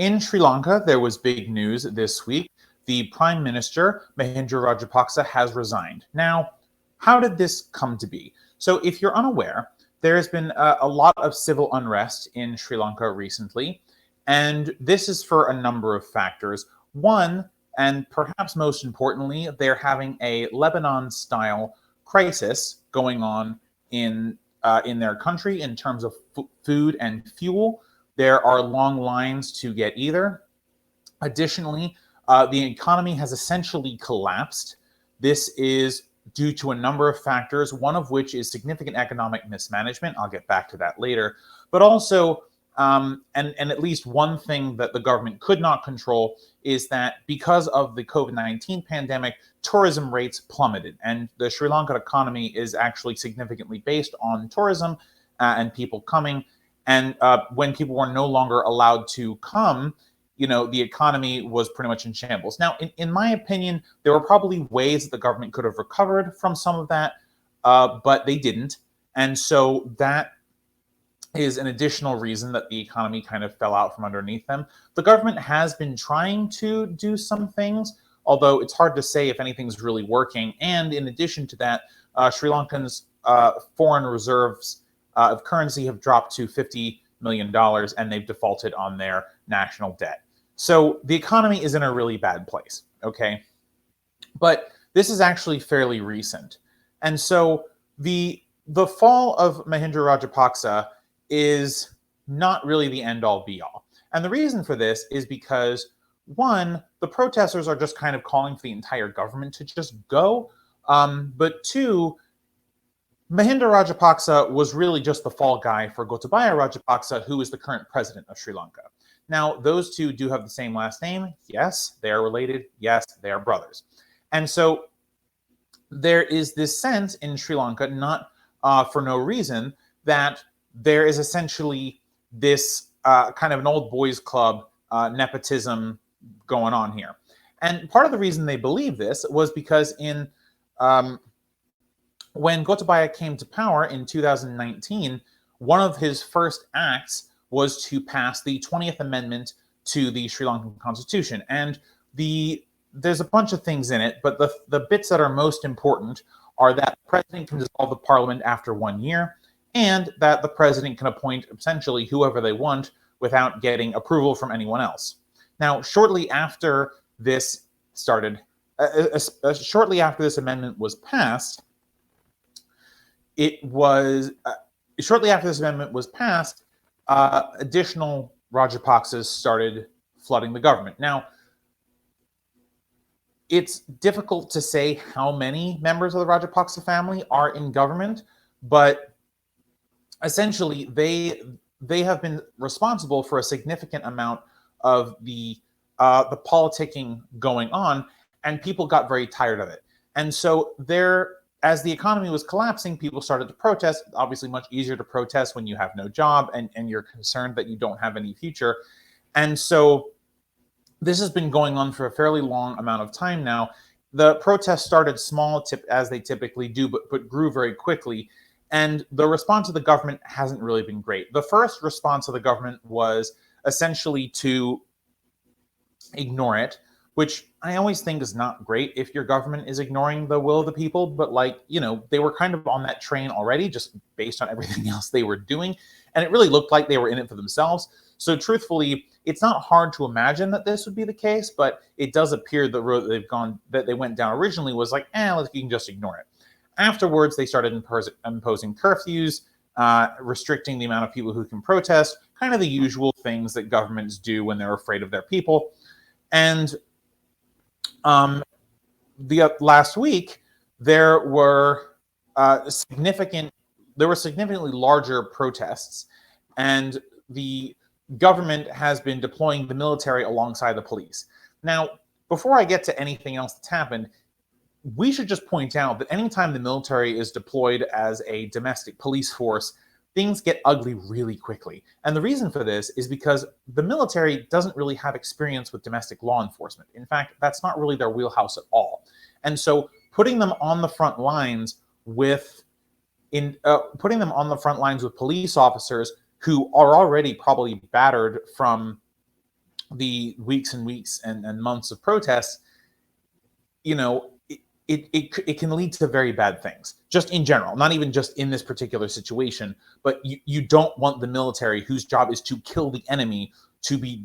In Sri Lanka, there was big news this week. The Prime Minister, Mahinda Rajapaksa, has resigned. Now, how did this come to be? So, if you're unaware, there has been a lot of civil unrest in Sri Lanka recently, and this is for a number of factors. One, and perhaps most importantly, they're having a Lebanon-style crisis going on in their country in terms of food and fuel. There are long lines to get either. Additionally, the economy has essentially collapsed. This is due to a number of factors, one of which is significant economic mismanagement. I'll get back to that later. But also, and at least one thing that the government could not control is that because of the COVID-19 pandemic, tourism rates plummeted. And the Sri Lankan economy is actually significantly based on tourism and people coming. And when people were no longer allowed to come, the economy was pretty much in shambles. Now, in my opinion, there were probably ways that the government could have recovered from some of that, but they didn't. And so that is an additional reason that the economy kind of fell out from underneath them. The government has been trying to do some things, although it's hard to say if anything's really working. And in addition to that, Sri Lankan's foreign reserves of currency have dropped to $50 million, and they've defaulted on their national debt. So the economy is in a really bad place, okay? But this is actually fairly recent. And so the fall of Mahinda Rajapaksa is not really the end-all be-all. And the reason for this is because, one, the protesters are just kind of calling for the entire government to just go. But two, Mahinda Rajapaksa was really just the fall guy for Gotabaya Rajapaksa, who is the current president of Sri Lanka. Now, those two do have the same last name. Yes, they are related. Yes, they are brothers. And so there is this sense in Sri Lanka, not for no reason, that there is essentially this kind of an old boys club nepotism going on here. And part of the reason they believe this was because when Gotabaya came to power in 2019, one of his first acts was to pass the 20th Amendment to the Sri Lankan Constitution. And there's a bunch of things in it, but the bits that are most important are that the president can dissolve the parliament after 1 year, and that the president can appoint essentially whoever they want without getting approval from anyone else. Now, shortly after this amendment was passed, additional Rajapaksas started flooding the government. Now, it's difficult to say how many members of the Rajapaksa family are in government, but essentially they have been responsible for a significant amount of the politicking going on, and people got very tired of it. And so as the economy was collapsing, people started to protest. Obviously, much easier to protest when you have no job and you're concerned that you don't have any future. And so this has been going on for a fairly long amount of time now. The protests started small, as they typically do, but grew very quickly. And the response of the government hasn't really been great. The first response of the government was essentially to ignore it, which I always think is not great if your government is ignoring the will of the people. But they were kind of on that train already, just based on everything else they were doing. And it really looked like they were in it for themselves. So truthfully, it's not hard to imagine that this would be the case, but it does appear the road that they went down originally was like, you can just ignore it. Afterwards, they started imposing curfews, restricting the amount of people who can protest, kind of the usual things that governments do when they're afraid of their people. And last week, there were significantly larger protests, and the government has been deploying the military alongside the police. Now, before I get to anything else that's happened, we should just point out that anytime the military is deployed as a domestic police force, things get ugly really quickly. And the reason for this is because the military doesn't really have experience with domestic law enforcement. In fact, that's not really their wheelhouse at all. And so putting them on the front lines with police officers who are already probably battered from the weeks and weeks and months of protests, you know, it can lead to very bad things, just in general, not even just in this particular situation. But you don't want the military, whose job is to kill the enemy, to be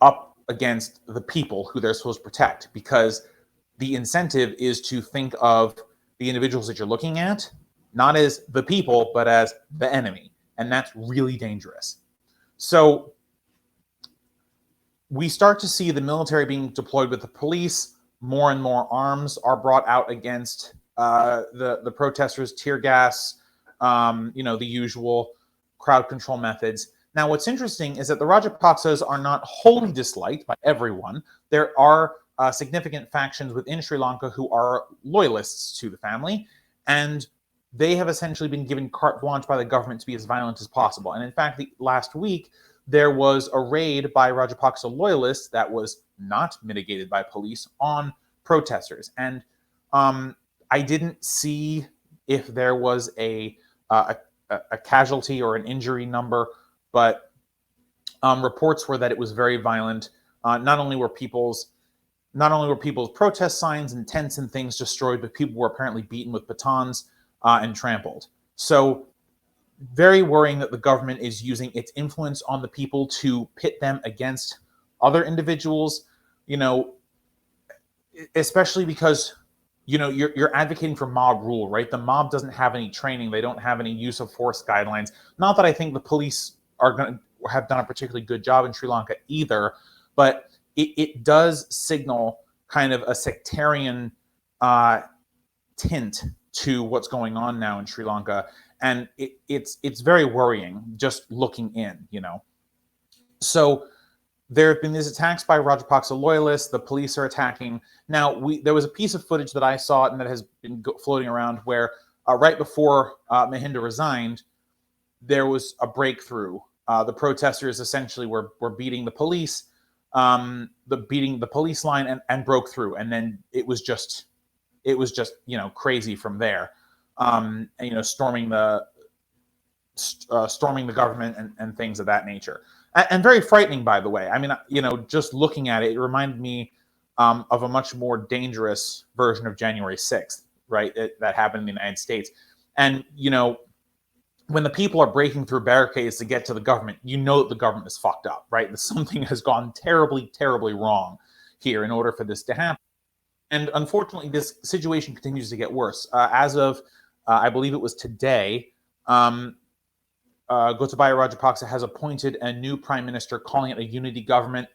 up against the people who they're supposed to protect, because the incentive is to think of the individuals that you're looking at not as the people, but as the enemy. And that's really dangerous. So we start to see the military being deployed with the police. More and more arms are brought out against the protesters, tear gas, the usual crowd control methods. Now, what's interesting is that the Rajapaksas are not wholly disliked by everyone. There are significant factions within Sri Lanka who are loyalists to the family, and they have essentially been given carte blanche by the government to be as violent as possible. And in fact, last week, there was a raid by Rajapaksa loyalists that was not mitigated by police on protesters. And I didn't see if there was a casualty or an injury number, but reports were that it was very violent. Not only were people's protest signs and tents and things destroyed, but people were apparently beaten with batons and trampled. So very worrying that the government is using its influence on the people to pit them against other individuals, especially because, you're advocating for mob rule, right? The mob doesn't have any training. They don't have any use of force guidelines. Not that I think the police are going to have done a particularly good job in Sri Lanka either, but it does signal kind of a sectarian tint to what's going on now in Sri Lanka. And it's very worrying just looking in, So there have been these attacks by Rajapaksa loyalists. The police are attacking. Now, there was a piece of footage that I saw and that has been floating around where right before Mahinda resigned, there was a breakthrough. The protesters essentially were beating the police, beating the police line and broke through. And then it was just crazy from there. Storming the government and things of that nature, and very frightening, by the way. I mean, just looking at it, it reminded me of a much more dangerous version of January 6th, right? That happened in the United States, and when the people are breaking through barricades to get to the government, that the government is fucked up, right? That something has gone terribly, terribly wrong here in order for this to happen. And unfortunately, this situation continues to get worse. As of I believe it was today, Gotabaya Rajapaksa has appointed a new prime minister, calling it a unity government.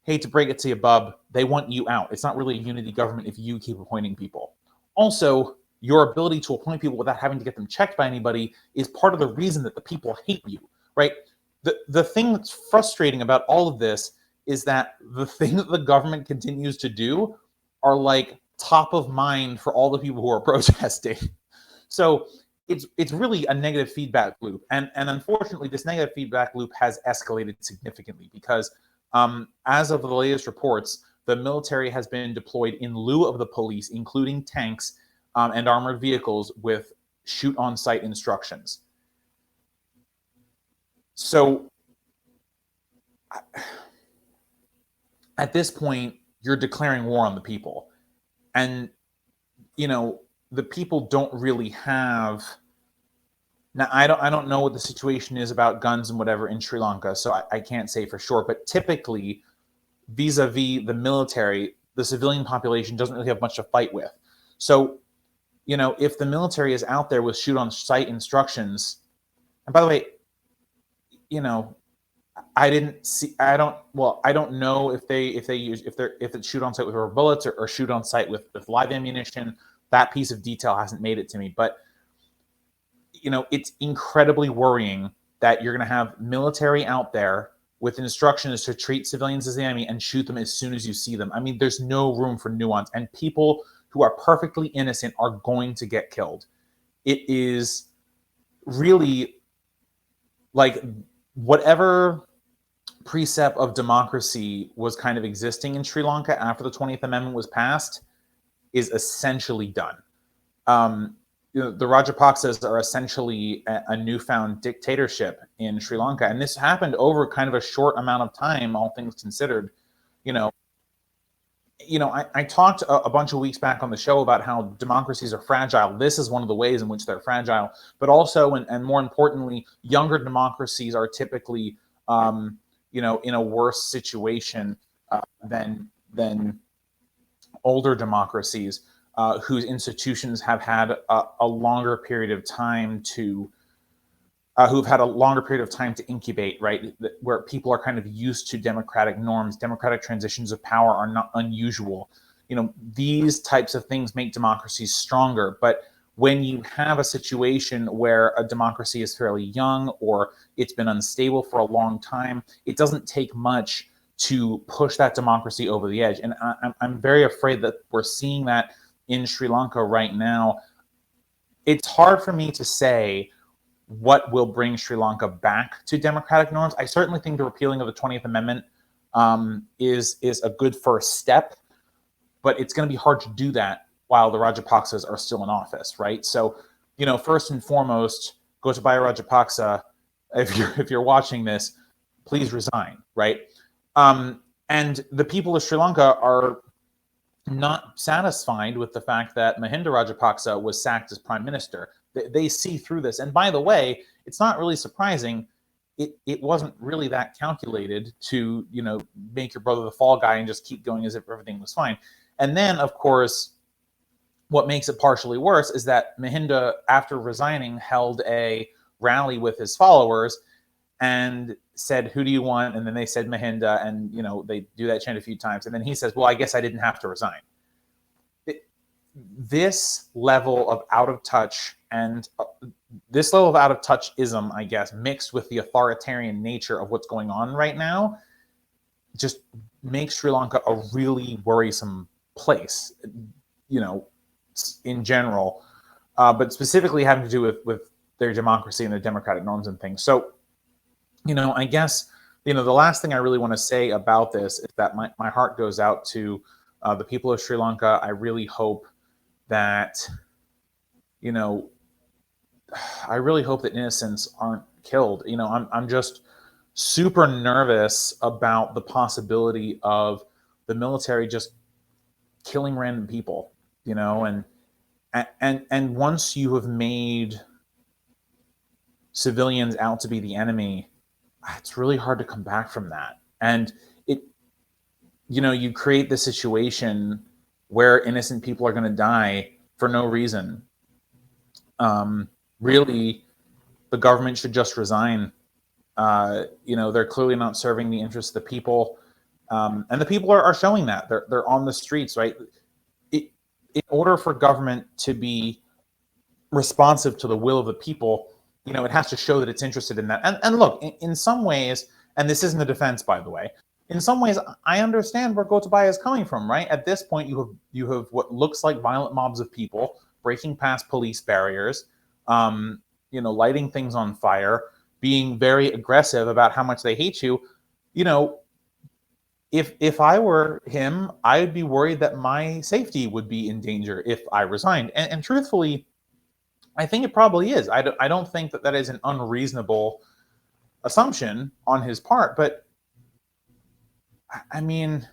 Hate to break it to you, bub, they want you out. It's not really a unity government if you keep appointing people. Also, your ability to appoint people without having to get them checked by anybody is part of the reason that the people hate you, right? The thing that's frustrating about all of this is that the thing that the government continues to do are like top of mind for all the people who are protesting. So it's really a negative feedback loop. And unfortunately, this negative feedback loop has escalated significantly because as of the latest reports, the military has been deployed in lieu of the police, including tanks and armored vehicles with shoot-on-sight instructions. So at this point, you're declaring war on the people. And, the people don't really have... Now, I don't know what the situation is about guns and whatever in Sri Lanka, so I can't say for sure. But typically, vis-a-vis the military, the civilian population doesn't really have much to fight with. So, if the military is out there with shoot-on-sight instructions, and by the way, I don't know if it's shoot on sight with rubber bullets or shoot on sight with live ammunition. That piece of detail hasn't made it to me, but it's incredibly worrying that you're going to have military out there with instructions to treat civilians as the enemy and shoot them as soon as you see them. I mean, there's no room for nuance, and people who are perfectly innocent are going to get killed. It is really like whatever precept of democracy was kind of existing in Sri Lanka after the 20th Amendment was passed is essentially done. the Rajapaksas are essentially a newfound dictatorship in Sri Lanka, and this happened over kind of a short amount of time, all things considered. You know, I talked a bunch of weeks back on the show about how democracies are fragile. This is one of the ways in which they're fragile, but also, and more importantly, younger democracies are typically, in a worse situation than older democracies, whose institutions have had a longer period of time to who've had a longer period of time to incubate, right? Where people are kind of used to democratic norms. Democratic transitions of power are not unusual. These types of things make democracies stronger. But when you have a situation where a democracy is fairly young or it's been unstable for a long time, it doesn't take much to push that democracy over the edge. And I'm very afraid that we're seeing that in Sri Lanka right now. It's hard for me to say what will bring Sri Lanka back to democratic norms. I certainly think the repealing of the 20th Amendment is a good first step, but it's going to be hard to do that while the Rajapaksas are still in office, right? So, first and foremost, Gotabaya Rajapaksa, if you're watching this, please resign, right? And the people of Sri Lanka are not satisfied with the fact that Mahinda Rajapaksa was sacked as prime minister. They see through this. And by the way, it's not really surprising. It wasn't really that calculated to, make your brother the fall guy and just keep going as if everything was fine. And then, of course, what makes it partially worse is that Mahinda, after resigning, held a rally with his followers and said, "Who do you want?" And then they said Mahinda, and they do that chant a few times. And then he says, "Well, I guess I didn't have to resign." This level of out of touch and this level of out of touchism, I guess, mixed with the authoritarian nature of what's going on right now, just makes Sri Lanka a really worrisome place, in general, but specifically having to do with their democracy and their democratic norms and things. So, I guess, the last thing I really want to say about this is that my heart goes out to the people of Sri Lanka. I really hope that, I really hope that innocents aren't killed. I'm just super nervous about the possibility of the military just killing random people, and once you have made civilians out to be the enemy, it's really hard to come back from that. And you create this situation where innocent people are going to die for no reason. Really, the government should just resign. They're clearly not serving the interests of the people. And the people are showing that. They're on the streets, right? In order for government to be responsive to the will of the people, it has to show that it's interested in that. And look, in some ways, and this isn't a defense, by the way, in some ways, I understand where Gotabaya is coming from, right? At this point, you have what looks like violent mobs of people breaking past police barriers, lighting things on fire, being very aggressive about how much they hate you. If I were him, I'd be worried that my safety would be in danger if I resigned. And truthfully, I think it probably is. I don't think that is an unreasonable assumption on his part. But, I mean,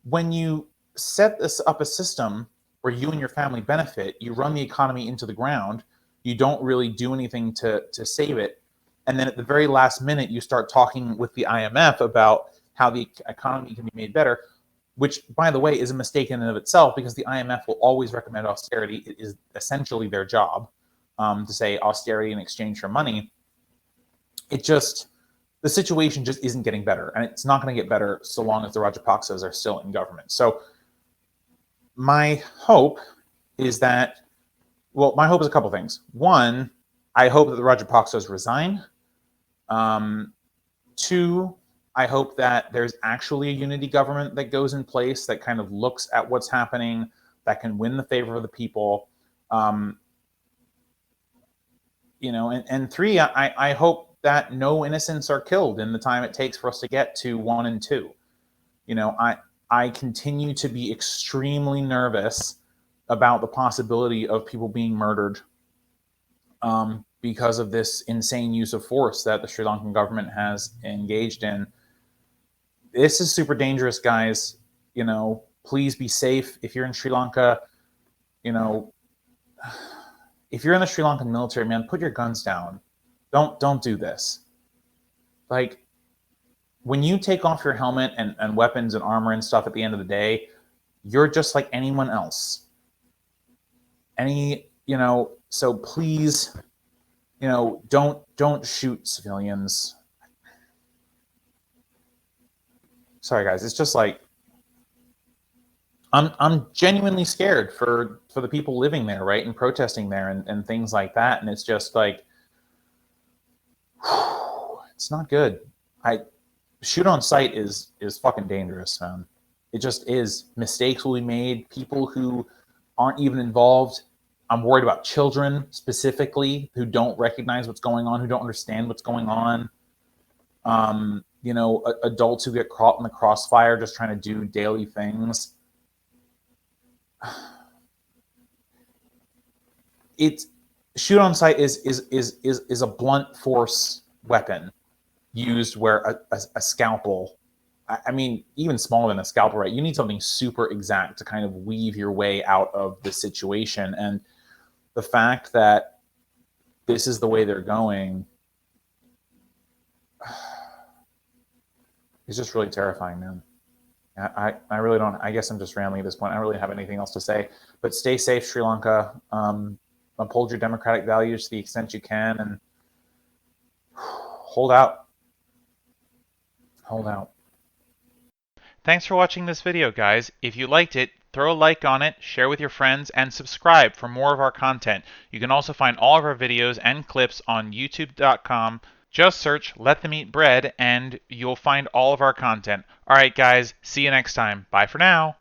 when you set this up a system where you and your family benefit, you run the economy into the ground, you don't really do anything to save it, and then at the very last minute, you start talking with the IMF about how the economy can be made better, which, by the way, is a mistake in and of itself, because the IMF will always recommend austerity. It is essentially their job to say austerity in exchange for money. The situation just isn't getting better, and it's not going to get better so long as the Rajapaksas are still in government. So my hope is that, my hope is a couple things. One, I hope that the Rajapaksas resign. Two, I hope that there's actually a unity government that goes in place that kind of looks at what's happening, that can win the favor of the people. And three, I hope that no innocents are killed in the time it takes for us to get to 1 and 2. I continue to be extremely nervous about the possibility of people being murdered because of this insane use of force that the Sri Lankan government has engaged in. This is super dangerous, guys. Please be safe if you're in Sri Lanka. You know, if you're in the Sri Lankan military, man, put your guns down. Don't do this. Like, when you take off your helmet and weapons and armor and stuff at the end of the day, you're just like anyone else. So please, don't shoot civilians. Sorry, guys. It's just like I'm genuinely scared for the people living there, right, and protesting there and things like that. And it's just like, it's not good. Shoot on sight is fucking dangerous, man. It just is. Mistakes will be made. People who aren't even involved. I'm worried about children specifically who don't recognize what's going on, who don't understand what's going on. Adults who get caught in the crossfire just trying to do daily things. It's shoot on sight is a blunt force weapon used where a scalpel, I mean, even smaller than a scalpel, right? You need something super exact to kind of weave your way out of the situation. And the fact that this is the way they're going is just really terrifying, man. I really don't, I guess I'm just rambling at this point. I don't really have anything else to say, but stay safe, Sri Lanka. Uphold your democratic values to the extent you can, and hold out. Hold out. Thanks for watching this video, guys. If you liked it, throw a like on it, share with your friends, and subscribe for more of our content. You can also find all of our videos and clips on youtube.com. Just search Let Them Eat Bread and you'll find all of our content. Alright guys, see you next time. Bye for now.